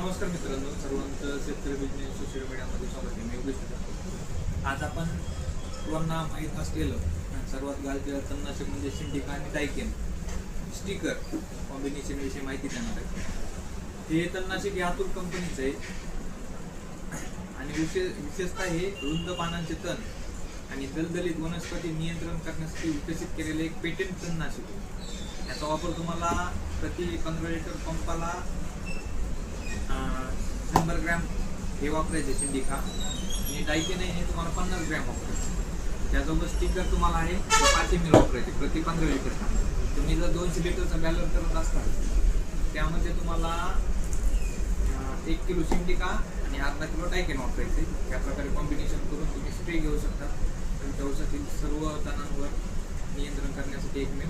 नमस्कार मित्रांनो, सर्वांचं शेतकरी बिझनेस सोशल मीडियामध्ये स्वागत आहे. मी योगेश. आज आपण सर्वांना माहीत असलेलं आणि सर्वात गाजलेलं तणनाशक म्हणजे सिंडिका आणि डायकेन स्टिकर कॉम्बिनेशन विषयी माहिती देणार आहे. हे तणनाशक हे अतुल कंपनीचं आहे आणि विशेषतः हे रुंद पानांचे तण आणि दलदलीत वनस्पती नियंत्रण करण्यासाठी विकसित केलेले एक पेटेंट तणनाशक आहे. याचा वापर तुम्हाला प्रति 15 लिटर पंपाला 100 ग्रॅम हे वापरायचे सिंडिका आणि डायकेन हे तुम्हाला 50 ग्रॅम वापरायचे. त्यासोबत स्टिकर तुम्हाला आहे 5 ml वापरायचे प्रति 15 लिटर. तुम्ही जर 200 लिटरचा बॅलर करत असताल त्यामध्ये तुम्हाला 1 किलो सिंडिका आणि अर्धा किलो डायकेन वापरायचे. या प्रकारे कॉम्बिनेशन करून तुम्ही स्प्रे घेऊ शकता. तुमच्या ऊसातील सर्व तणांवर नियंत्रण करण्यासाठी एकमेव